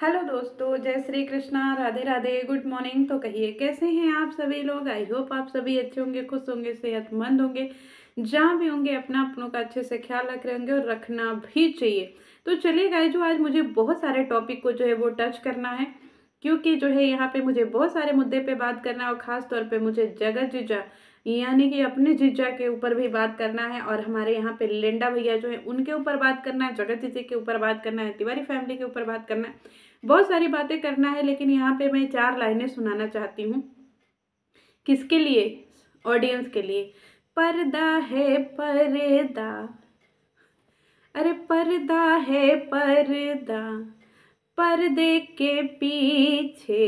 Hello दोस्तों, जय Shri Krishna, Radhe Radhe, good morning. तो कहिए कैसे हैं आप सभी लोग। आई होप आप सभी अच्छे होंगे, खुश होंगे, सेहतमंद होंगे। जहाँ भी होंगे अपना अपनों का अच्छे से ख्याल रख रहे होंगे और रखना भी चाहिए। तो चलिए गाइस, जो आज मुझे बहुत सारे टॉपिक को जो है वो टच करना है, क्योंकि जो है यहाँ पे मुझे बहुत सारे मुद्दे पे बात करना है और ख़ास तौर पे मुझे जगत जीजा यानी कि अपने जीजा के ऊपर भी बात करना है, और हमारे यहाँ पे लेंडा भैया जो है उनके ऊपर बात करना है, जगत जीजा के ऊपर बात करना है, तिवारी फैमिली के ऊपर बात करना है। बहुत सारी बातें करना है, लेकिन यहाँ पे मैं 4 लाइनें सुनाना चाहती हूँ। किसके लिए? ऑडियंस के लिए। पर्दा है पर्दा, अरे पर्दा है पर्दा, पर्दे के पीछे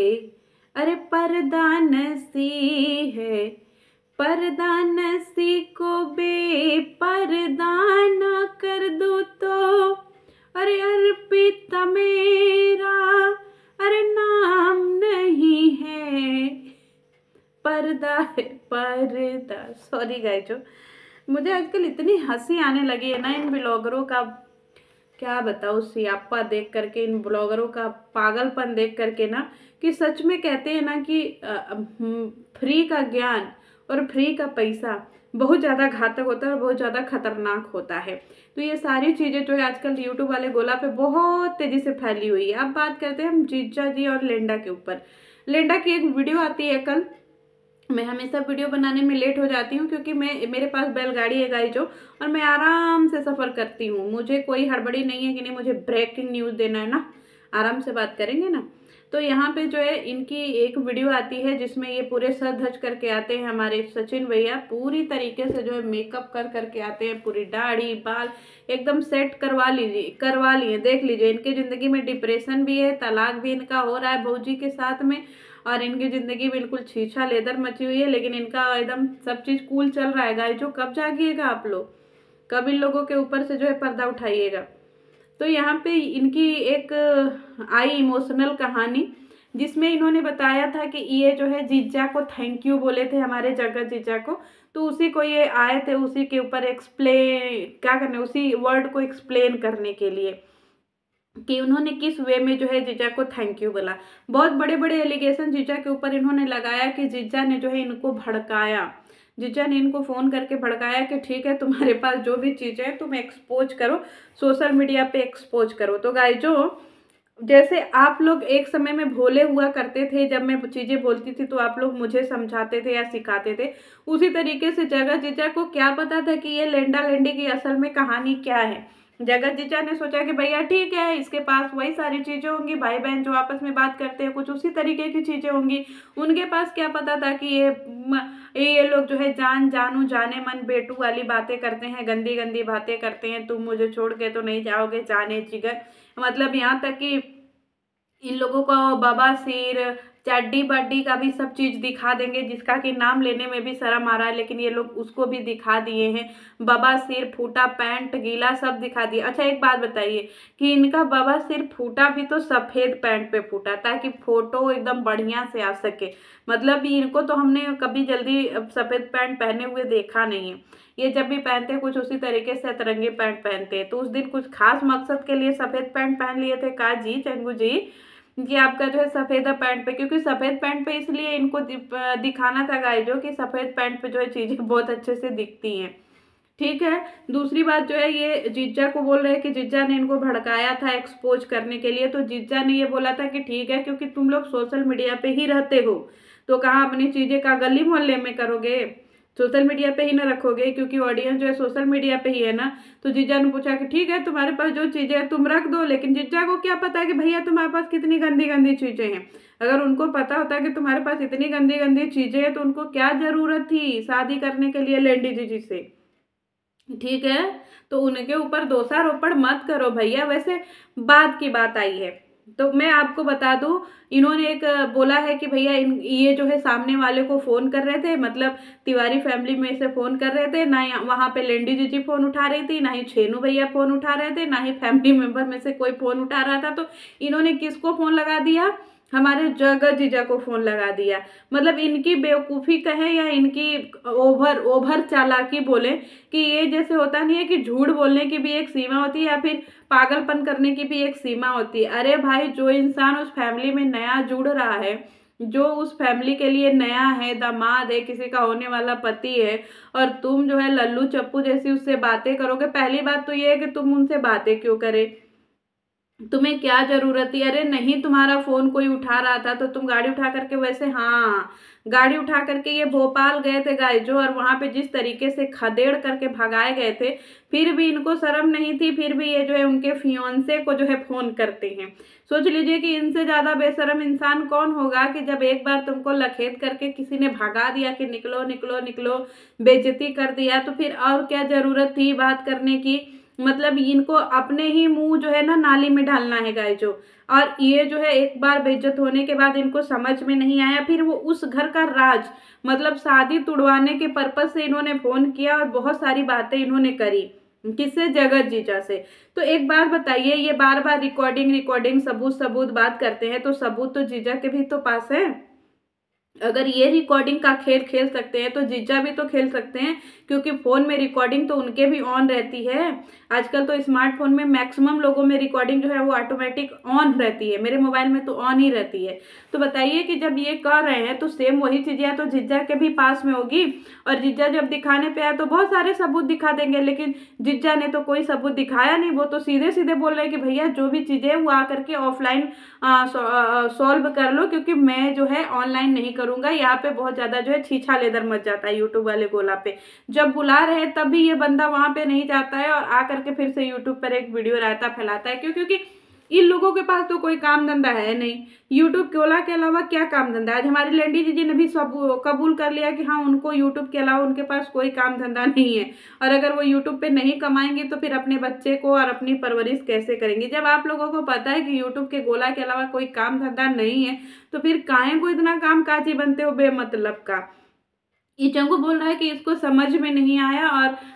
अरे पर्दा नसी है, पर्दा नसी को बेपर्दा ना कर दो तो अरे अर्पिता मेरा अरे नाम नहीं है, पर्दा है पर्दा। सॉरी गाइस, जो मुझे आजकल इतनी हंसी आने लगी है ना इन ब्लॉगरों का, क्या बताऊँ, सियापा देख करके, इन ब्लॉगरों का पागलपन देख करके ना, कि सच में कहते हैं ना कि फ्री का ज्ञान और फ्री का पैसा बहुत ज़्यादा घातक होता है और बहुत ज़्यादा खतरनाक होता है। तो ये सारी चीज़ें जो है आजकल यूट्यूब वाले गोला पे बहुत तेज़ी से फैली हुई है। अब बात करते हैं हम जीजा जी और लेंडा के ऊपर। लेंडा की एक वीडियो आती है कल। मैं हमेशा वीडियो बनाने में लेट हो जाती हूँ, क्योंकि मेरे पास बैलगाड़ी है गाइस जो, और मैं आराम से सफ़र करती हूँ। मुझे कोई हड़बड़ी नहीं है कि नहीं मुझे ब्रेकिंग न्यूज़ देना है ना, आराम से बात करेंगे ना। तो यहाँ पे जो है इनकी एक वीडियो आती है जिसमें ये पूरे सज धज करके आते हैं। हमारे सचिन भैया पूरी तरीके से जो है मेकअप कर करके आते हैं, पूरी दाढ़ी बाल एकदम सेट करवा लिए। देख लीजिए, इनकी ज़िंदगी में डिप्रेशन भी है, तलाक भी इनका हो रहा है भौजी के साथ में, और इनकी ज़िंदगी बिल्कुल छीछा लेदर मची हुई है, लेकिन इनका एकदम सब चीज़ कूल चल रहा है गाइस। जो कब जागिएगा आप लोग, कब इन लोगों के ऊपर से जो है पर्दा उठाइएगा। तो यहाँ पे इनकी एक आई इमोशनल कहानी, जिसमें इन्होंने बताया था कि ये जो है जीजा को थैंक यू बोले थे, हमारे जगत जीजा को। तो उसी को ये आए थे, उसी के ऊपर एक्सप्लेन क्या करने, उसी वर्ड को एक्सप्लेन करने के लिए कि उन्होंने किस वे में जो है जीजा को थैंक यू बोला। बहुत बड़े बड़े एलिगेशन जीजा के ऊपर इन्होंने लगाया कि जीजा ने जो है इनको भड़काया, जीजा ने इनको फ़ोन करके भड़काया कि ठीक है तुम्हारे पास जो भी चीज़ें हैं तुम एक्सपोज करो, सोशल मीडिया पे एक्सपोज करो। तो गाइस, जो जैसे आप लोग एक समय में भोले हुआ करते थे, जब मैं चीज़ें बोलती थी तो आप लोग मुझे समझाते थे या सिखाते थे, उसी तरीके से जगत जीजा को क्या पता था कि ये लेंडा लेंडी की असल में कहानी क्या है। जगत जीजा ने सोचा कि भैया ठीक है, इसके पास वही सारी चीज़ें होंगी, भाई बहन जो आपस में बात करते हैं कुछ उसी तरीके की चीज़ें होंगी। उनके पास क्या पता था कि ये लोग जो है जान जानू जाने मन बेटू वाली बातें करते हैं, गंदी गंदी बातें करते हैं, तुम मुझे छोड़ के तो नहीं जाओगे जाने जिगर। मतलब यहाँ तक कि इन लोगों को बाबा सिर चड्डी बड्डी का भी सब चीज़ दिखा देंगे, जिसका कि नाम लेने में भी शर्म आ रहा है, लेकिन ये लोग उसको भी दिखा दिए हैं। बाबा सिर फूटा, पैंट गीला, सब दिखा दिए। अच्छा एक बात बताइए कि इनका बाबा सिर फूटा भी तो सफ़ेद पैंट पे फूटा, ताकि फोटो एकदम बढ़िया से आ सके। मतलब इनको तो हमने कभी जल्दी सफ़ेद पैंट पहने हुए देखा नहीं है। ये जब भी पहनते हैं कुछ उसी तरीके से अतरंगी पैंट पहनते हैं। तो उस दिन कुछ खास मकसद के लिए सफ़ेद पैंट पहन लिए थे का जी चंगू जी, कि आपका जो है सफ़ेद पैंट पे, क्योंकि सफ़ेद पैंट पे इसलिए इनको दिखाना था गाइस जो, कि सफ़ेद पैंट पे जो है चीज़ें बहुत अच्छे से दिखती हैं। ठीक है। दूसरी बात जो है, ये जीजा को बोल रहे हैं कि जीजा ने इनको भड़काया था एक्सपोज करने के लिए। तो जीजा ने ये बोला था कि ठीक है, क्योंकि तुम लोग सोशल मीडिया पे ही रहते हो, तो कहाँ अपनी चीज़ें का गली मोहल्ले में करोगे, सोशल मीडिया पे ही ना रखोगे, क्योंकि ऑडियंस जो है सोशल मीडिया पे ही है ना। तो जीजा ने पूछा कि ठीक है तुम्हारे पास जो चीज़ें हैं तुम रख दो, लेकिन जीजा को क्या पता कि भैया तुम्हारे पास कितनी गंदी गंदी चीज़ें हैं। अगर उनको पता होता कि तुम्हारे पास इतनी गंदी गंदी चीज़ें हैं तो उनको क्या ज़रूरत थी शादी करने के लिए लेंडी जीजी से। ठीक है। तो उनके ऊपर दोषारोपण मत करो भैया। वैसे बात की बात आई है तो मैं आपको बता दूं, इन्होंने एक बोला है कि भैया ये जो है सामने वाले को फ़ोन कर रहे थे, मतलब तिवारी फैमिली में से फ़ोन कर रहे थे ना, वहाँ पे लेंडी जीजी फ़ोन उठा रही थी, ना ही छेनू भैया फ़ोन उठा रहे थे, ना ही फैमिली मेम्बर में से कोई फ़ोन उठा रहा था। तो इन्होंने किसको फ़ोन लगा दिया? हमारे जगह जीजा को फोन लगा दिया। मतलब इनकी बेवकूफ़ी कहे या इनकी ओवर ओवर चालाकी बोले कि ये जैसे होता नहीं है कि झूठ बोलने की भी एक सीमा होती है या फिर पागलपन करने की भी एक सीमा होती है। अरे भाई, जो इंसान उस फैमिली में नया जुड़ रहा है, जो उस फैमिली के लिए नया है, दामाद है, किसी का होने वाला पति है, और तुम जो है लल्लू चप्पू जैसी उससे बातें करोगे। पहली बात तो ये है कि तुम उनसे बातें क्यों करे, तुम्हें क्या जरूरत थी? अरे नहीं, तुम्हारा फोन कोई उठा रहा था तो तुम गाड़ी उठा करके, वैसे हाँ, गाड़ी उठा करके ये भोपाल गए थे गाइजो, और वहां पे जिस तरीके से खदेड़ करके भगाए गए थे, फिर भी इनको शर्म नहीं थी, फिर भी ये जो है उनके फियोंसे को जो है फोन करते हैं। सोच लीजिए कि इनसे ज्यादा बेशरम इंसान कौन होगा कि जब एक बार तुमको लखेत करके किसी ने भगा दिया कि निकलो निकलो निकलो, बेइज्जती कर दिया, तो फिर और क्या जरूरत थी बात करने की? मतलब इनको अपने ही मुंह जो है ना नाली में डालना है गाइजो। और ये जो है एक बार बेइज्जत होने के बाद इनको समझ में नहीं आया, फिर वो उस घर का राज, मतलब शादी तुड़वाने के पर्पज से इन्होंने फोन किया और बहुत सारी बातें इन्होंने करी। किससे? जगत जीजा से। तो एक बात बताइए, ये बार बार रिकॉर्डिंग रिकॉर्डिंग सबूत सबूत बात करते हैं, तो सबूत तो जीजा के भी तो पास है। अगर ये रिकॉर्डिंग का खेल खेल सकते हैं तो जीजा भी तो खेल सकते हैं, क्योंकि फोन में रिकॉर्डिंग तो उनके भी ऑन रहती है। आजकल तो स्मार्टफोन में मैक्सिमम लोगों में रिकॉर्डिंग जो है वो ऑटोमेटिक ऑन रहती है, मेरे मोबाइल में तो ऑन ही रहती है। तो बताइए कि जब ये कर रहे हैं तो सेम वही चीजें तो जीजा के भी पास में होगी, और जीजा जब दिखाने पे आए तो बहुत सारे सबूत दिखा देंगे, लेकिन जीजा ने तो कोई सबूत दिखाया नहीं। वो तो सीधे सीधे बोल रहे हैं कि भैया जो भी चीजें है वो आकर के ऑफलाइन सॉल्व कर लो, क्योंकि मैं जो है ऑनलाइन नहीं करूंगा। यहाँ पे बहुत ज्यादा जो है छीछा लेदर मच जाता है यूट्यूब वाले गोला पे। जब बुला रहे हैं तब भी ये बंदा वहां पे नहीं जाता है और आकर के फिर से यूट्यूब पर एक वीडियो रायता फैलाता है। क्यों? क्योंकि इन लोगों के पास तो कोई काम धंधा है नहीं, यूट्यूब गोला के अलावा क्या काम धंधा। आज हमारी लंडी जी ने भी सब कबूल कर लिया कि हाँ, उनको यूट्यूब के अलावा उनके पास कोई काम धंधा नहीं है, और अगर वो यूट्यूब पे नहीं कमाएंगे तो फिर अपने बच्चे को और अपनी परवरिश कैसे करेंगे? जब आप लोगों को पता है कि यूट्यूब के गोला के अलावा कोई काम धंधा नहीं है, तो फिर काहे को इतना काम काजी बनते हो बेमतलब का? ये चंगू बोल रहा है कि इसको समझ में नहीं आया, और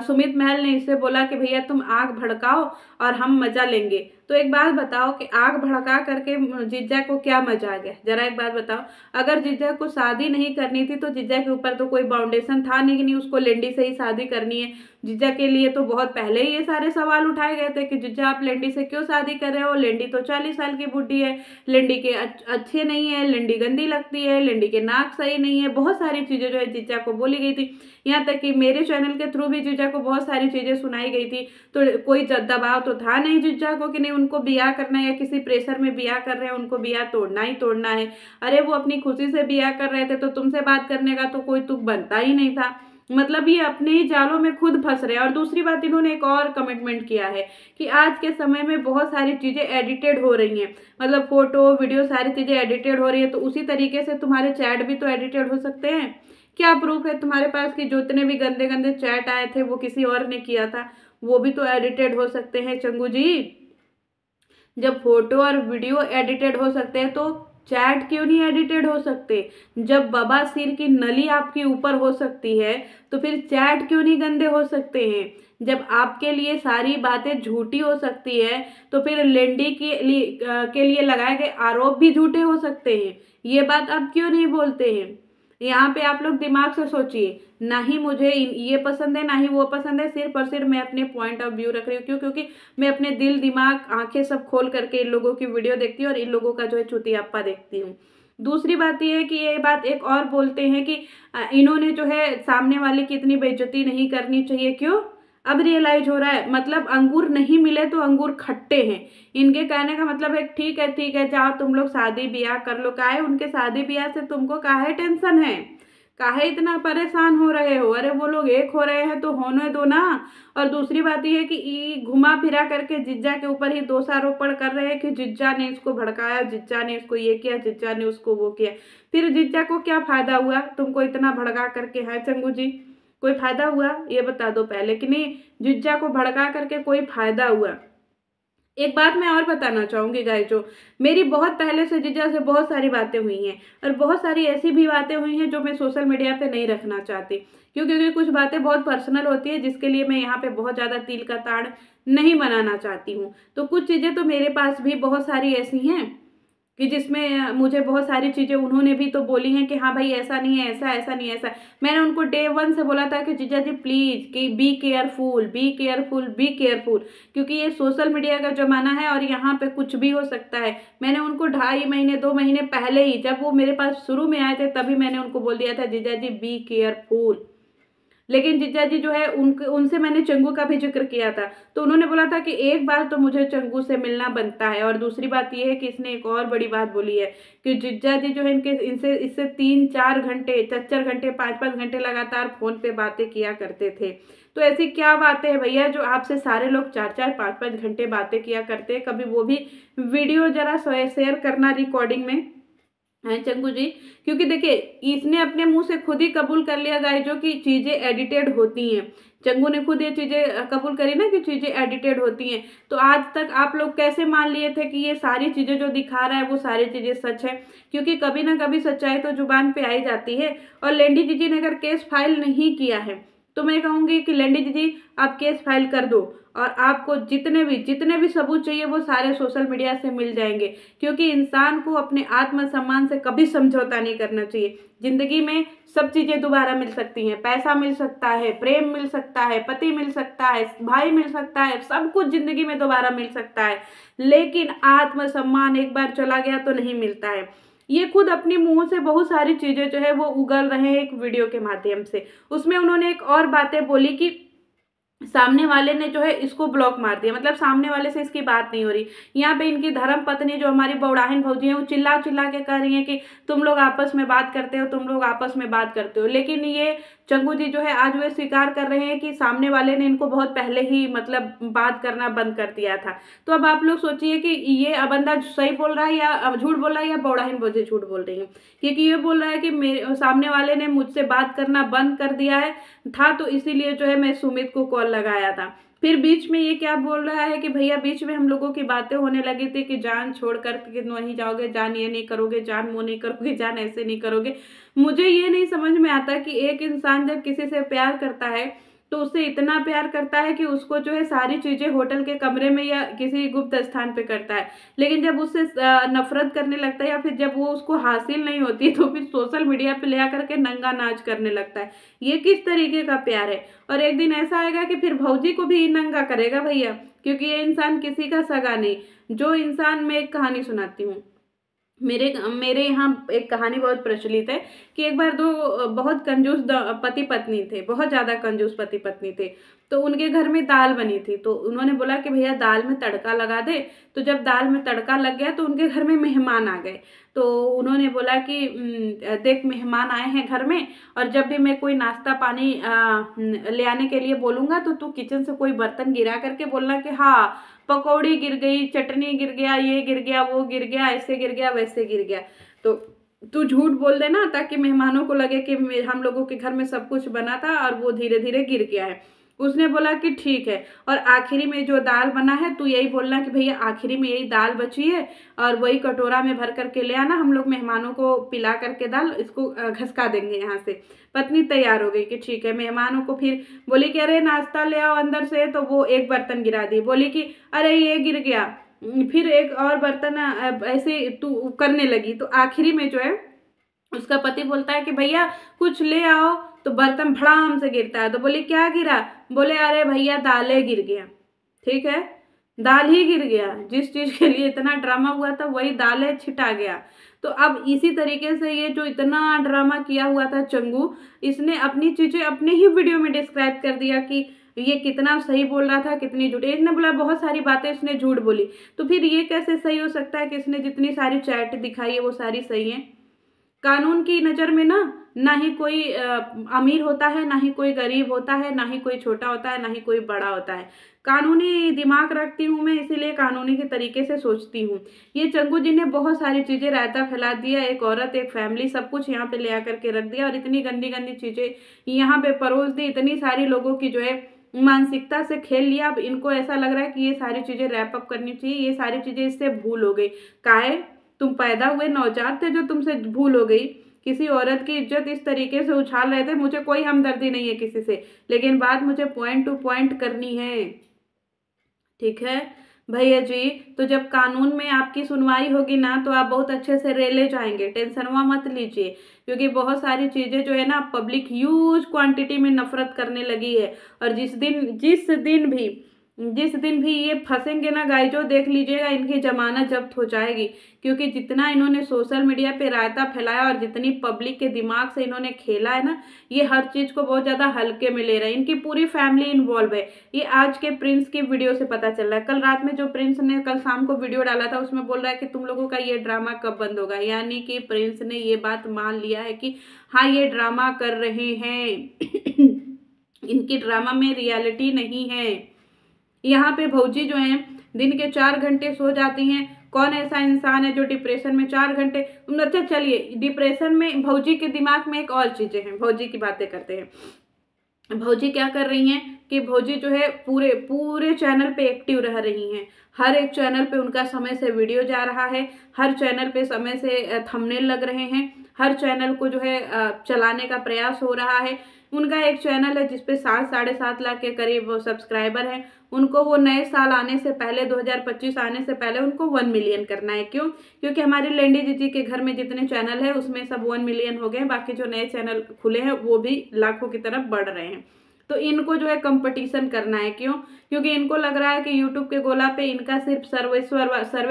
सुमित महल ने इससे बोला कि भैया तुम आग भड़काओ और हम मजा लेंगे। तो एक बात बताओ कि आग भड़का करके जीजा को क्या मजा आ गया? जरा एक बात बताओ। अगर जीजा को शादी नहीं करनी थी तो जीजा के ऊपर तो कोई बाउंडेशन था नहीं कि नहीं उसको लेंडी से ही शादी करनी है। जीजा के लिए तो बहुत पहले ही ये सारे सवाल उठाए गए थे कि जीजा आप लेंडी से क्यों शादी कर रहे हो, लेंडी तो 40 साल की बुढ़ी है, लेंडी के अच्छे नहीं है, लेंडी गंदी लगती है, लेंडी के नाक सही नहीं है, बहुत सारी चीजें जो है जीजा को बोली गई थी। यहाँ तक कि मेरे चैनल के थ्रू भी जीजा को बहुत सारी चीजें सुनाई गई थी। तो कोई दबाव तो था नहीं जीजा को कि नहीं उनको बियाह करना है या किसी प्रेशर में बियाह कर रहे हैं, उनको बियाह तोड़ना ही तोड़ना है। अरे वो अपनी खुशी से बियाह कर रहे थे तो तुमसे बात करने का तो कोई तुक बनता ही नहीं था। मतलब ये अपने ही जालों में खुद फंस रहे हैं। और दूसरी बात, इन्होंने एक और कमिटमेंट किया है कि आज के समय में बहुत सारी चीजें एडिटेड हो रही हैं, मतलब फोटो वीडियो सारी चीजें एडिटेड हो रही है, तो उसी तरीके से तुम्हारे चैट भी तो एडिटेड हो सकते हैं। क्या प्रूफ है तुम्हारे पास कि जितने भी गंदे गंदे चैट आए थे वो किसी और ने किया था? वो भी तो एडिटेड हो सकते हैं चंगू जी। जब फोटो और वीडियो एडिटेड हो सकते हैं तो चैट क्यों नहीं एडिटेड हो सकते? जब बाबा सिर की नली आपके ऊपर हो सकती है तो फिर चैट क्यों नहीं गंदे हो सकते हैं? जब आपके लिए सारी बातें झूठी हो सकती है तो फिर लेंडी के लिए लगाए गए आरोप भी झूठे हो सकते हैं। ये बात आप क्यों नहीं बोलते हैं? यहाँ पे आप लोग दिमाग से सोचिए। ना ही मुझे ये पसंद है ना ही वो पसंद है, सिर्फ और सिर्फ मैं अपने पॉइंट ऑफ व्यू रख रही हूँ। क्यों? क्योंकि मैं अपने दिल दिमाग आंखें सब खोल करके इन लोगों की वीडियो देखती हूँ और इन लोगों का जो है चुतियाप्पा देखती हूँ। दूसरी बात यह है कि ये बात एक और बोलते हैं कि इन्होंने जो है सामने वाले की इतनी बेइज्जती नहीं करनी चाहिए। क्यों? अब रियलाइज हो रहा है, मतलब अंगूर नहीं मिले तो अंगूर खट्टे हैं। इनके कहने का मतलब है ठीक है जाओ तुम लोग शादी ब्याह कर लो। काहे उनके शादी ब्याह से तुमको काहे टेंशन है? काहे इतना परेशान हो रहे हो? अरे वो लोग एक हो रहे हैं तो होने दो ना। और दूसरी बात यह है कि घुमा फिरा करके जिज्जा के ऊपर ही दोषारोपण कर रहे हैं कि जिज्जा ने इसको भड़काया, जिज्जा ने इसको ये किया, जिज्जा ने उसको वो किया। फिर जिज्जा को क्या फायदा हुआ तुमको इतना भड़का करके? है चंगू जी, कोई फायदा हुआ? ये बता दो पहले कि नहीं जिज्जा को भड़का करके कोई फायदा हुआ? एक बात मैं और बताना चाहूंगी गाइजो, मेरी बहुत पहले से जीजा से बहुत सारी बातें हुई हैं और बहुत सारी ऐसी भी बातें हुई हैं जो मैं सोशल मीडिया पे नहीं रखना चाहती। क्योंकि कुछ बातें बहुत पर्सनल होती है जिसके लिए मैं यहाँ पे बहुत ज़्यादा तिल का ताड़ नहीं बनाना चाहती हूँ। तो कुछ चीज़ें तो मेरे पास भी बहुत सारी ऐसी हैं कि जिसमें मुझे बहुत सारी चीज़ें उन्होंने भी तो बोली हैं कि हाँ भाई ऐसा नहीं है, ऐसा ऐसा नहीं है, ऐसा। मैंने उनको डे वन से बोला था कि जीजा जी प्लीज़ कि be careful, be careful, be careful, क्योंकि ये सोशल मीडिया का ज़माना है और यहाँ पे कुछ भी हो सकता है। मैंने उनको 2.5 महीने 2 महीने पहले ही, जब वो मेरे पास शुरू में आए थे, तभी मैंने उनको बोल दिया था जीजा जी बी केयरफुल। लेकिन जीजा जी जो है उनसे मैंने चंगू का भी जिक्र किया था, तो उन्होंने बोला था कि एक बार तो मुझे चंगू से मिलना बनता है। और दूसरी बात ये है कि इसने एक और बड़ी बात बोली है कि जीजा जी जो है इनसे इससे 3-4 घंटे, 4-4 घंटे, 5-5 घंटे लगातार फोन पे बातें किया करते थे। तो ऐसी क्या बातें हैं भैया जो आपसे सारे लोग 4-4, 5-5 घंटे बातें किया करते हैं? कभी वो भी वीडियो जरा शेयर करना रिकॉर्डिंग में हैं चंगू जी। क्योंकि देखिए इसने अपने मुंह से खुद ही कबूल कर लिया गाइस जो कि चीजें एडिटेड होती हैं। चंगू ने खुद ये चीजें कबूल करी ना कि चीजें एडिटेड होती हैं। तो आज तक आप लोग कैसे मान लिए थे कि ये सारी चीजें जो दिखा रहा है वो सारी चीजें सच है? क्योंकि कभी ना कभी सच्चाई तो जुबान पे आई जाती है। और लेंडी जीजी ने अगर केस फाइल नहीं किया है तो मैं कहूंगी कि लेंडी जीजी आप केस फाइल कर दो, और आपको जितने भी सबूत चाहिए वो सारे सोशल मीडिया से मिल जाएंगे। क्योंकि इंसान को अपने आत्मसम्मान से कभी समझौता नहीं करना चाहिए। जिंदगी में सब चीजें दोबारा मिल सकती हैं, पैसा मिल सकता है, प्रेम मिल सकता है, पति मिल सकता है, भाई मिल सकता है, सब कुछ जिंदगी में दोबारा मिल सकता है, लेकिन आत्मसम्मान एक बार चला गया तो नहीं मिलता है। ये खुद अपनी मुंह से बहुत सारी चीजें जो है वो उगल रहे हैं एक वीडियो के माध्यम से। उसमें उन्होंने एक और बातें बोली कि सामने वाले ने जो है इसको ब्लॉक मार दिया, मतलब सामने वाले से इसकी बात नहीं हो रही। यहाँ पे इनकी धर्म पत्नी जो हमारी बौड़ाहन भौजी है वो चिल्ला चिल्ला के कह रही है कि तुम लोग आपस में बात करते हो, तुम लोग आपस में बात करते हो। लेकिन ये चंगू जी जो है आज वे स्वीकार कर रहे हैं कि सामने वाले ने इनको बहुत पहले ही मतलब बात करना बंद कर दिया था। तो अब आप लोग सोचिए कि ये बंदा सही बोल रहा है या झूठ बोल रहा है, या बौड़ाहन भौजी झूठ बोल रही है। क्योंकि ये बोल रहा है कि मेरे सामने वाले ने मुझसे बात करना बंद कर दिया है था, तो इसीलिए जो है मैं सुमित को कॉल लगाया था। फिर बीच में ये क्या बोल रहा है कि भैया बीच में हम लोगों की बातें होने लगी थी कि जान छोड़ कर के नहीं जाओगे, जान ये नहीं करोगे, जान वो नहीं करोगे, जान ऐसे नहीं करोगे। मुझे ये नहीं समझ में आता कि एक इंसान जब किसी से प्यार करता है तो उससे इतना प्यार करता है कि उसको जो है सारी चीजें होटल के कमरे में या किसी गुप्त स्थान पे करता है, लेकिन जब उससे नफरत करने लगता है या फिर जब वो उसको हासिल नहीं होती तो फिर सोशल मीडिया पे ले आकर के नंगा नाच करने लगता है। ये किस तरीके का प्यार है? और एक दिन ऐसा आएगा कि फिर भौजी को भी नंगा करेगा भैया, क्योंकि ये इंसान किसी का सगा नहीं। जो इंसान, मैं एक कहानी सुनाती हूँ। मेरे यहाँ एक कहानी बहुत प्रचलित है कि एक बार दो बहुत कंजूस पति पत्नी थे, बहुत ज़्यादा कंजूस पति पत्नी थे। तो उनके घर में दाल बनी थी, तो उन्होंने बोला कि भैया दाल में तड़का लगा दे। तो जब दाल में तड़का लग गया तो उनके घर में मेहमान आ गए। तो उन्होंने बोला कि देख मेहमान आए हैं घर में, और जब भी मैं कोई नाश्ता पानी ले आने के लिए बोलूँगा तो तू किचन से कोई बर्तन गिरा करके बोलना कि हाँ पकौड़ी गिर गई, चटनी गिर गया, ये गिर गया, वो गिर गया, ऐसे गिर गया, वैसे गिर गया। तो तू झूठ बोल देना ताकि मेहमानों को लगे कि हम लोगों के घर में सब कुछ बना था और वो धीरे धीरे गिर गया है। उसने बोला कि ठीक है, और आखिरी में जो दाल बना है तू यही बोलना कि भैया आखिरी में यही दाल बची है और वही कटोरा में भर करके ले आना, हम लोग मेहमानों को पिला करके दाल इसको घसका देंगे यहाँ से। पत्नी तैयार हो गई कि ठीक है। मेहमानों को फिर बोली कि अरे नाश्ता ले आओ अंदर से, तो वो एक बर्तन गिरा दी, बोली कि अरे ये गिर गया, फिर एक और बर्तन ऐसे तू करने लगी। तो आखिरी में जो है उसका पति बोलता है कि भैया कुछ ले आओ, तो बर्तन भड़ाम से गिरता है। तो बोली क्या गिरा? बोले अरे भैया दालें गिर गया। ठीक है, दाल ही गिर गया, जिस चीज के लिए इतना ड्रामा हुआ था वही दालें छिटा गया। तो अब इसी तरीके से ये जो इतना ड्रामा किया हुआ था चंगू, इसने अपनी चीजें अपने ही वीडियो में डिस्क्राइब कर दिया कि ये कितना सही बोल रहा था, कितनी झूठी। इसने बोला बहुत सारी बातें इसने झूठ बोली, तो फिर ये कैसे सही हो सकता है कि इसने जितनी सारी चैट दिखाई है वो सारी सही है? कानून की नज़र में ना ही कोई अमीर होता है, ना ही कोई गरीब होता है, ना ही कोई छोटा होता है, ना ही कोई बड़ा होता है। कानूनी दिमाग रखती हूँ मैं, इसीलिए कानूनी के तरीके से सोचती हूँ। ये चंगू जी ने बहुत सारी चीज़ें रायता फैला दिया, एक औरत एक फैमिली सब कुछ यहाँ पे ले आकर के रख दिया और इतनी गंदी गंदी चीज़ें यहाँ पे परोस दी, इतनी सारी लोगों की जो है मानसिकता से खेल लिया। अब इनको ऐसा लग रहा है कि ये सारी चीज़ें रैप अप करनी चाहिए, ये सारी चीज़ें इससे भूल हो गई। काहे? तुम पैदा हुए नवजात थे जो तुमसे भूल हो गई। किसी औरत की इज्जत इस तरीके से उछाल रहे थे। मुझे कोई हमदर्दी नहीं है किसी से, लेकिन बात मुझे पॉइंट टू पॉइंट करनी है, ठीक है? भैया जी, तो जब कानून में आपकी सुनवाई होगी ना तो आप बहुत अच्छे से रेले जाएंगे, टेंशन वहाँ मत लीजिए। क्योंकि बहुत सारी चीज़ें जो है ना पब्लिक ह्यूज क्वांटिटी में नफरत करने लगी है। और जिस दिन भी ये फंसेंगे ना गाइजो, देख लीजिएगा इनकी जमानत जब्त हो जाएगी। क्योंकि जितना इन्होंने सोशल मीडिया पे रायता फैलाया और जितनी पब्लिक के दिमाग से इन्होंने खेला है ना, ये हर चीज़ को बहुत ज़्यादा हल्के में ले रहे हैं। इनकी पूरी फैमिली इन्वॉल्व है। ये आज के प्रिंस की वीडियो से पता चल रहा है। कल रात में जो प्रिंस ने कल शाम को वीडियो डाला था उसमें बोल रहा है कि तुम लोगों का ये ड्रामा कब बंद होगा। यानी कि प्रिंस ने ये बात मान लिया है कि हाँ ये ड्रामा कर रहे हैं। इनकी ड्रामा में रियलिटी नहीं है। यहाँ पे भौजी जो है दिन के 4 घंटे सो जाती हैं। कौन ऐसा इंसान है जो डिप्रेशन में 4 घंटे। अच्छा चलिए, डिप्रेशन में भौजी के दिमाग में एक और चीजें हैं, भौजी की बातें करते हैं। भौजी क्या कर रही हैं कि भौजी जो है पूरे पूरे चैनल पे एक्टिव रह रही हैं। हर एक चैनल पे उनका समय से वीडियो जा रहा है, हर चैनल पे समय से थंबनेल लग रहे हैं, हर चैनल को जो है चलाने का प्रयास हो रहा है। उनका एक चैनल है जिसपे 7-7.5 लाख के करीब सब्सक्राइबर हैं। उनको वो नए साल आने से पहले 2025 आने से पहले उनको 1 मिलियन करना है। क्यों? क्योंकि हमारी लेंडी दीदी के घर में जितने चैनल है उसमें सब 1 मिलियन हो गए, बाकी जो नए चैनल खुले हैं वो भी लाखों की तरफ बढ़ रहे हैं। तो इनको जो है कंपटीशन करना है। क्यों? क्योंकि इनको लग रहा है कि यूट्यूब के गोला पे इनका सिर्फ सर्वे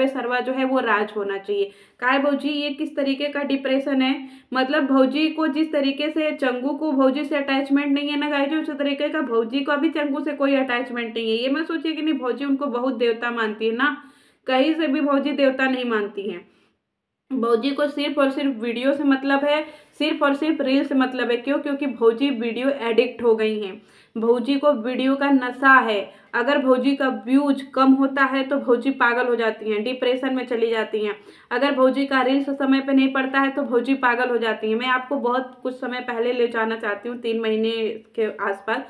सर्वा जो है वो राज होना चाहिए। काय भौजी, ये किस तरीके का डिप्रेशन है। मतलब भौजी को जिस तरीके से चंगू को भौजी से अटैचमेंट नहीं है ना गाइज, उस तरीके का भौजी को अभी चंगू से कोई अटैचमेंट नहीं है। ये मैं सोचिए कि नहीं, भौजी उनको बहुत देवता मानती है ना, कहीं से भी भौजी देवता नहीं मानती है। भौजी को सिर्फ और सिर्फ वीडियो से मतलब है, सिर्फ और सिर्फ रील से मतलब है। क्यों? क्योंकि भौजी वीडियो एडिक्ट हो गई हैं। भौजी को वीडियो का नशा है। अगर भौजी का व्यूज कम होता है तो भौजी पागल हो जाती हैं, डिप्रेशन में चली जाती हैं। अगर भौजी का रील्स समय पे नहीं पड़ता है तो भौजी पागल हो जाती हैं। मैं आपको बहुत कुछ समय पहले ले जाना चाहती हूँ, 3 महीने के आसपास,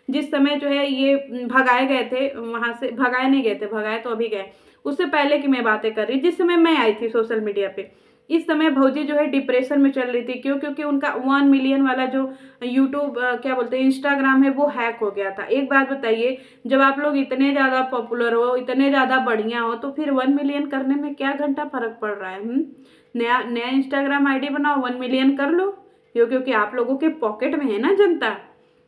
जिस समय जो है ये भगाए गए थे वहां से। भगाए नहीं गए थे, भगाए तो अभी गए, उससे पहले की मैं बातें कर रही, जिस समय मैं आई थी सोशल मीडिया पे। इस समय भौजी जो है डिप्रेशन में चल रही थी। क्यों? क्योंकि उनका 1 मिलियन वाला जो यूट्यूब क्या बोलते हैं इंस्टाग्राम है वो हैक हो गया था। एक बात बताइए, जब आप लोग इतने ज़्यादा पॉपुलर हो, इतने ज़्यादा बढ़िया हो, तो फिर 1 मिलियन करने में क्या घंटा फर्क पड़ रहा है। नया नया इंस्टाग्राम आईडी बनाओ, 1 मिलियन कर लो। क्यों? क्योंकि आप लोगों के पॉकेट में है ना जनता।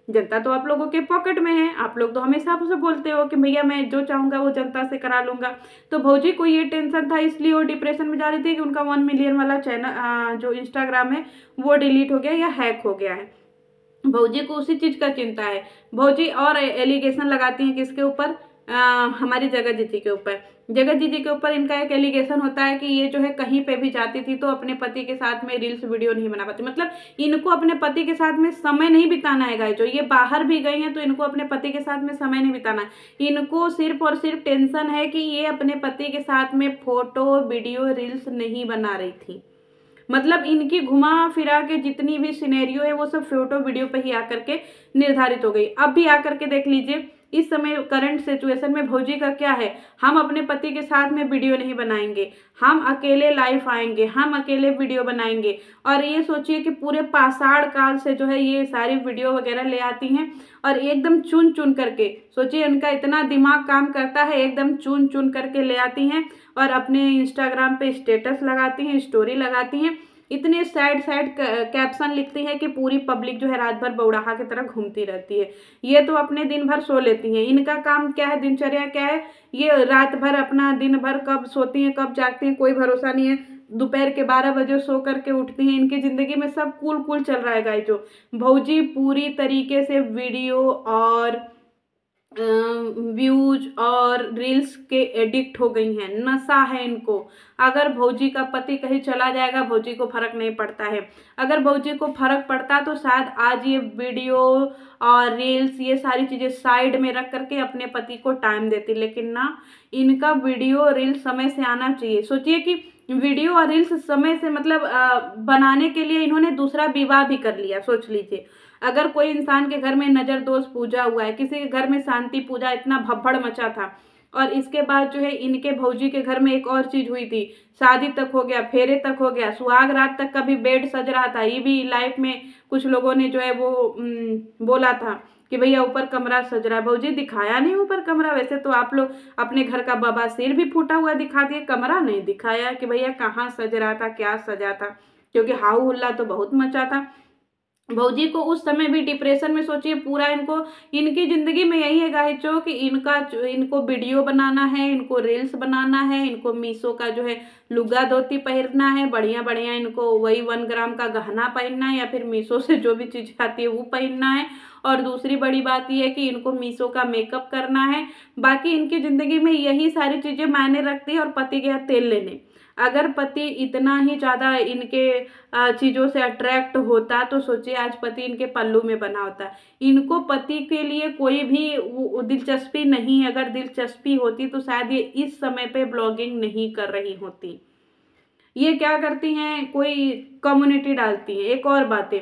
जनता तो आप लोगों के पॉकेट में है। आप लोग तो हमेशा से बोलते हो कि भैया मैं जो चाहूंगा वो जनता से करा लूंगा। तो भौजी को ये टेंशन था, इसलिए वो डिप्रेशन में जा रही थी कि उनका 1 मिलियन वाला चैनल जो इंस्टाग्राम है वो डिलीट हो गया या हैक हो गया है। भौजी को उसी चीज का चिंता है। भौजी और एलिगेशन लगाती हैं किसके ऊपर? हमारी जगत दीदी के ऊपर। जगत दीदी के ऊपर इनका एक एलिगेशन होता है कि ये जो है कहीं पे भी जाती थी तो अपने पति के साथ में रील्स वीडियो नहीं बना पाती। मतलब इनको अपने पति के साथ में समय नहीं बिताना है गाइस। जो ये बाहर भी गई हैं तो इनको अपने पति के साथ में समय नहीं बिताना है। इनको सिर्फ और सिर्फ टेंशन है कि ये अपने पति के साथ में फोटो वीडियो रील्स नहीं बना रही थी। मतलब इनकी घुमा फिरा के जितनी भी सिनेरियो है वो सब फोटो वीडियो पे ही आकर के निर्धारित हो गई। अब भी आकर के देख लीजिए, इस समय करंट सिचुएशन में भौजी का क्या है, हम अपने पति के साथ में वीडियो नहीं बनाएंगे, हम अकेले लाइव आएंगे, हम अकेले वीडियो बनाएंगे। और ये सोचिए कि पूरे पाषाण काल से जो है ये सारी वीडियो वगैरह ले आती हैं और एकदम चुन चुन करके, सोचिए उनका इतना दिमाग काम करता है, एकदम चुन चुन करके ले आती हैं और अपने इंस्टाग्राम पे स्टेटस लगाती हैं, स्टोरी लगाती हैं। इतने सैड सैड कैप्शन लिखती है कि पूरी पब्लिक जो है रात भर बौड़ाहा की तरह घूमती रहती है। ये तो अपने दिन भर सो लेती हैं। इनका काम क्या है, दिनचर्या क्या है, ये रात भर अपना दिन भर कब सोती हैं कब जागती हैं कोई भरोसा नहीं है। दोपहर के 12 बजे सो करके उठती हैं। इनकी जिंदगी में सब कूल कूल चल रहा है गाइस। जो भौजी पूरी तरीके से वीडियो और व्यूज और रील्स के एडिक्ट हो गई हैं, नशा है इनको। अगर भौजी का पति कहीं चला जाएगा भौजी को फर्क नहीं पड़ता है। अगर भौजी को फर्क पड़ता तो शायद आज ये वीडियो और रील्स ये सारी चीजें साइड में रख करके अपने पति को टाइम देती, लेकिन ना, इनका वीडियो रील्स समय से आना चाहिए। सोचिए कि वीडियो और रील्स समय से मतलब बनाने के लिए इन्होंने दूसरा विवाह भी कर लिया। सोच लीजिए, अगर कोई इंसान के घर में नजर दोष पूजा हुआ है, किसी के घर में शांति पूजा, इतना भब्बड़ मचा था, और इसके बाद जो है इनके भौजी के घर में एक और चीज हुई थी, शादी तक हो गया, फेरे तक हो गया, सुहाग रात तक का भी बेड सज रहा था। ये भी लाइफ में कुछ लोगों ने जो है वो बोला था कि भैया ऊपर कमरा सज रहा है। भौजी दिखाया नहीं ऊपर कमरा, वैसे तो आप लोग अपने घर का बवासीर भी फूटा हुआ दिखा दिए, कमरा नहीं दिखाया कि भैया कहाँ सज रहा था, क्या सजा था, क्योंकि हाउ हुल्ला तो बहुत मचा था। भौजी को उस समय भी डिप्रेशन में, सोचिए पूरा इनको, इनकी जिंदगी में यही है गाइचो कि इनको वीडियो बनाना है, इनको रील्स बनाना है, इनको मीशो का जो है लुगा धोती पहनना है, बढ़िया बढ़िया इनको वही 1 ग्राम का गहना पहनना है, या फिर मीशो से जो भी चीज आती है वो पहनना है। और दूसरी बड़ी बात यह है कि इनको मीशो का मेकअप करना है। बाकी इनकी जिंदगी में यही सारी चीजें मायने रखती है। और पति गया तेल लेने। अगर पति इतना ही ज्यादा इनके चीजों से अट्रैक्ट होता तो सोचिए आज पति इनके पल्लू में बना होता। इनको पति के लिए कोई भी दिलचस्पी नहीं है। अगर दिलचस्पी होती तो शायद ये इस समय पे ब्लॉगिंग नहीं कर रही होती। ये क्या करती हैं, कोई कम्युनिटी डालती हैं, एक और बातें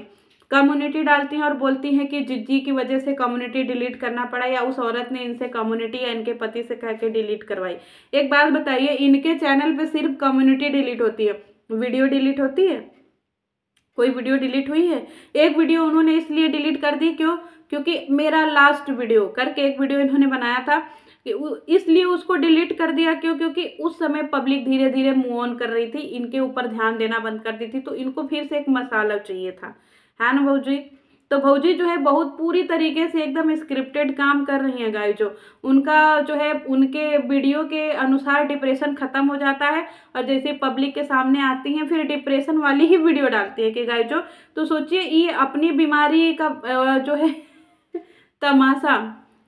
कम्युनिटी डालती हैं और बोलती हैं कि जिज्जी की वजह से कम्युनिटी डिलीट करना पड़ा, या उस औरत ने इनसे कम्युनिटी या इनके पति से कह के डिलीट करवाई। एक बात बताइए, इनके चैनल पे सिर्फ कम्युनिटी डिलीट होती है, वीडियो डिलीट होती है? कोई वीडियो डिलीट हुई है? एक वीडियो उन्होंने इसलिए डिलीट कर दी, क्यों? क्योंकि मेरा लास्ट वीडियो करके एक वीडियो इन्होंने बनाया था, इसलिए उसको डिलीट कर दिया। क्यों? क्योंकि उस समय पब्लिक धीरे धीरे मूव ऑन कर रही थी, इनके ऊपर ध्यान देना बंद कर दी थी, तो इनको फिर से एक मसाला चाहिए था, है ना भौजी? तो भौजी जो है बहुत पूरी तरीके से एकदम स्क्रिप्टेड काम कर रही हैं गाय जो। उनका जो है उनके वीडियो के अनुसार डिप्रेशन खत्म हो जाता है, और जैसे पब्लिक के सामने आती हैं फिर डिप्रेशन वाली ही वीडियो डालती है कि गाय जो। तो सोचिए ये अपनी बीमारी का जो है तमाशा,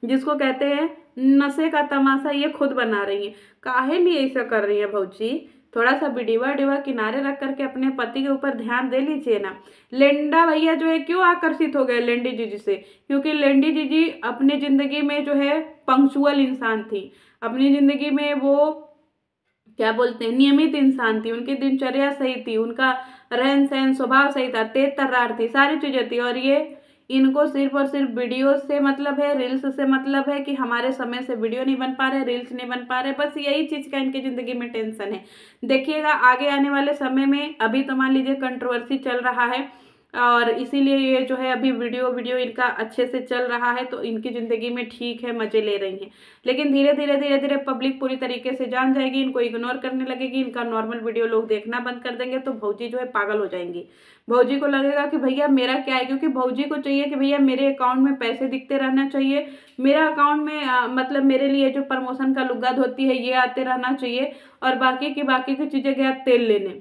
जिसको कहते हैं नशे का तमाशा, ये खुद बना रही है। काहे लिए ऐसा कर रही है भौजी? थोड़ा सा बिडिवा डिवा किनारे रख करके अपने पति के ऊपर ध्यान दे लीजिए ना। लेंडा भैया जो है क्यों आकर्षित हो गए लेंडी जीजी से? क्योंकि लेंडी जीजी अपनी जिंदगी में जो है पंक्चुअल इंसान थी, अपनी जिंदगी में वो क्या बोलते हैं नियमित इंसान थी, उनकी दिनचर्या सही थी, उनका रहन सहन स्वभाव सही था, तेज तर्रार थी, सारी चीजें थी। और ये इनको सिर्फ और सिर्फ वीडियो से मतलब है, रील्स से मतलब है कि हमारे समय से वीडियो नहीं बन पा रहे, रील्स नहीं बन पा रहे, बस यही चीज का इनकी जिंदगी में टेंशन है। देखिएगा आगे आने वाले समय में, अभी तो मान लीजिए कंट्रोवर्सी चल रहा है, और इसीलिए ये जो है अभी वीडियो इनका अच्छे से चल रहा है, तो इनकी ज़िंदगी में ठीक है, मज़े ले रही हैं। लेकिन धीरे धीरे पब्लिक पूरी तरीके से जान जाएगी, इनको इग्नोर करने लगेगी, इनका नॉर्मल वीडियो लोग देखना बंद कर देंगे, तो भौजी जो है पागल हो जाएंगी। भौजी को लगेगा कि भैया मेरा क्या है, क्योंकि भौजी को चाहिए कि भैया मेरे अकाउंट में पैसे दिखते रहना चाहिए, मेरा अकाउंट में मतलब मेरे लिए जो प्रमोशन का लुगा धोती है ये आते रहना चाहिए, और बाकी की चीज़ें गया तेल लेने।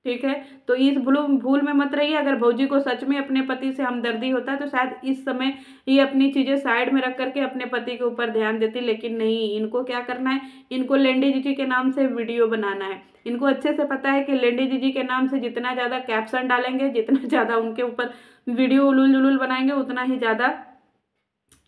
ठीक है, तो इस भूल में मत रहिए। अगर भौजी को सच में अपने पति से हमदर्दी होता है तो शायद इस समय ये अपनी चीजें साइड में रख करके अपने पति के ऊपर ध्यान देती, लेकिन नहीं, इनको क्या करना है, इनको लेंडी जीजी के नाम से वीडियो बनाना है। इनको अच्छे से पता है कि लेंडी जीजी के नाम से जितना ज्यादा कैप्शन डालेंगे, जितना ज्यादा उनके ऊपर वीडियो उलूल जुलूल बनाएंगे, उतना ही ज्यादा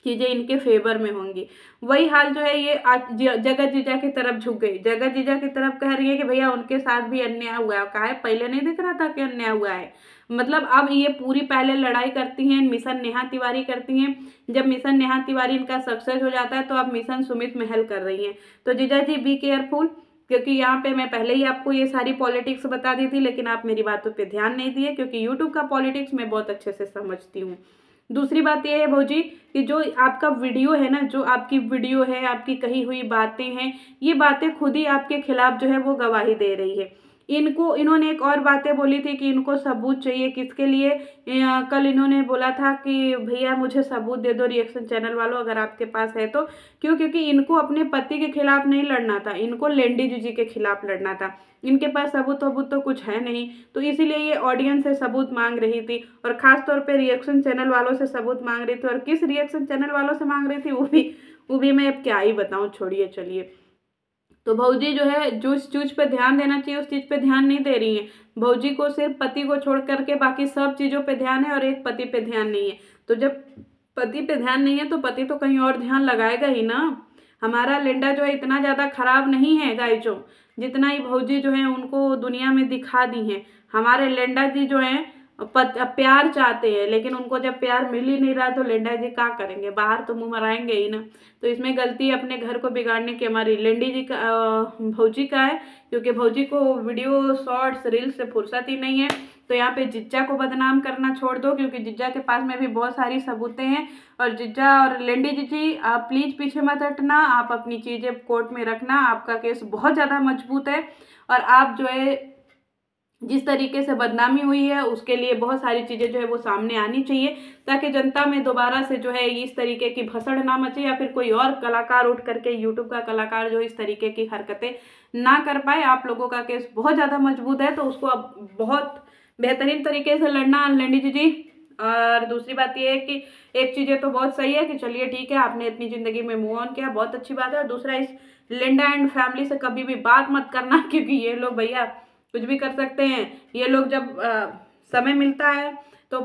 चीजें इनके फेवर में होंगी। वही हाल जो है ये आज जगत जीजा की तरफ झुक गई, जगत जीजा की तरफ कह रही है कि भैया उनके साथ भी अन्याय हुआ है। कहा है पहले नहीं दिख रहा था कि अन्याय हुआ है? मतलब अब ये पूरी पहले लड़ाई करती हैं, मिशन नेहा तिवारी करती हैं, जब मिशन नेहा तिवारी इनका सक्सेस हो जाता है तो अब मिशन सुमित महल कर रही हैं। तो जीजा जी बी केयरफुल, क्योंकि यहाँ पे मैं पहले ही आपको ये सारी पॉलिटिक्स बता दी थी, लेकिन आप मेरी बातों पे ध्यान नहीं दिए, क्योंकि यूट्यूब का पॉलिटिक्स मैं बहुत अच्छे से समझती हूँ। दूसरी बात यह है भौजी कि जो आपका वीडियो है ना, जो आपकी वीडियो है, आपकी कही हुई बातें हैं, ये बातें खुद ही आपके खिलाफ जो है वो गवाही दे रही है। इन्होंने एक और बातें बोली थी कि इनको सबूत चाहिए, किसके लिए? कल इन्होंने बोला था कि भैया मुझे सबूत दे दो रिएक्शन चैनल वालों, अगर आपके पास है तो। क्यों? क्योंकि इनको अपने पति के खिलाफ नहीं लड़ना था, इनको लेंडी जीजी के खिलाफ लड़ना था। इनके पास सबूत तो कुछ है नहीं, तो इसीलिए ये ऑडियंस से सबूत मांग रही थी, और खास तौर पे रिएक्शन चैनल वालों से सबूत मांग रही थी। और किस रिएक्शन चैनल वालों से मांग रही थी वो भी मैं अब क्या ही बताऊं, छोड़िए चलिए। तो भौजी जो है जिस चीज पे ध्यान देना चाहिए उस चीज पे ध्यान नहीं दे रही है। भौजी को सिर्फ पति को छोड़ करके बाकी सब चीजों पे ध्यान है, और एक पति पे ध्यान नहीं है। तो जब पति पे ध्यान नहीं है तो पति तो कहीं और ध्यान लगाएगा ही ना। हमारा लेंडा जो है इतना ज्यादा खराब नहीं है गाइजो, जितना ही भौजी जो है उनको दुनिया में दिखा दी है। हमारे लेंडा जी जो है प्यार चाहते हैं, लेकिन उनको जब प्यार मिल ही नहीं रहा तो लेंडा जी क्या करेंगे, बाहर तो मुंह मराएंगे ही ना। तो इसमें गलती अपने घर को बिगाड़ने की हमारी लेंडी जी का, भौजी का है, क्योंकि भौजी को वीडियो शॉर्ट्स रील्स से फुर्सत ही नहीं है। तो यहाँ पे जिज्जा को बदनाम करना छोड़ दो, क्योंकि जिज्जा के पास में भी बहुत सारी सबूतें हैं। और जिज्जा और लेंडी जी आप प्लीज़ पीछे मत हटना, आप अपनी चीज़ें कोर्ट में रखना, आपका केस बहुत ज़्यादा मजबूत है। और आप जो है जिस तरीके से बदनामी हुई है उसके लिए बहुत सारी चीज़ें जो है वो सामने आनी चाहिए, ताकि जनता में दोबारा से जो है इस तरीके की भसड़ ना मचे, या फिर कोई और कलाकार उठ करके यूट्यूब का कलाकार जो इस तरीके की हरकतें ना कर पाए। आप लोगों का केस बहुत ज़्यादा मजबूत है, तो उसको अब बहुत बेहतरीन तरीके से लड़ना लेंडी जी। और दूसरी बात यह है कि एक चीज़ें तो बहुत सही है कि चलिए ठीक है, आपने अपनी ज़िंदगी में मूव ऑन किया, बहुत अच्छी बात है। और दूसरा, इस लिंडा एंड फैमिली से कभी भी बात मत करना, क्योंकि ये लोग भैया कुछ भी कर सकते हैं। ये लोग जब समय मिलता है तो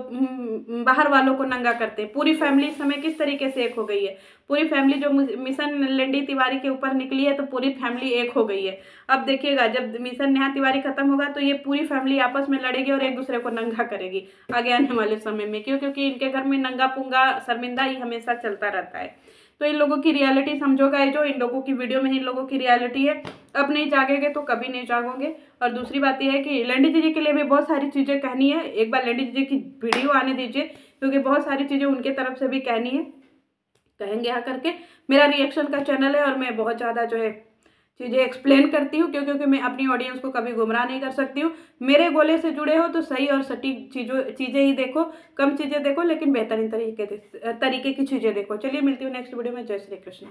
बाहर वालों को नंगा करते हैं। पूरी फैमिली इस समय किस तरीके से एक हो गई है, पूरी फैमिली जो मिशन लेंडी तिवारी के ऊपर निकली है तो पूरी फैमिली एक हो गई है। अब देखिएगा जब मिशन नेहा तिवारी खत्म होगा तो ये पूरी फैमिली आपस में लड़ेगी और एक दूसरे को नंगा करेगी आगे आने वाले समय में। क्यों? क्योंकि इनके घर में नंगा पुंगा शर्मिंदा ही हमेशा चलता रहता है। तो इन लोगों की रियलिटी समझोगा, जो इन लोगों की वीडियो में इन लोगों की रियलिटी है। अब नहीं जागेंगे तो कभी नहीं जागोगे। और दूसरी बात यह है कि लेंडी जी के लिए भी बहुत सारी चीज़ें कहनी है, एक बार लेंडी जी की वीडियो आने दीजिए, क्योंकि बहुत सारी चीज़ें उनके तरफ से भी कहनी है, कहेंगे आकर के। मेरा रिएक्शन का चैनल है और मैं बहुत ज़्यादा जो है चीज़ें एक्सप्लेन करती हूँ, क्योंकि मैं अपनी ऑडियंस को कभी गुमराह नहीं कर सकती हूँ। मेरे गोले से जुड़े हो तो सही और सटीक चीज़ें ही देखो, कम चीज़ें देखो लेकिन बेहतरीन तरीके की चीज़ें देखो। चलिए मिलती हूँ नेक्स्ट वीडियो में। जय श्री कृष्ण।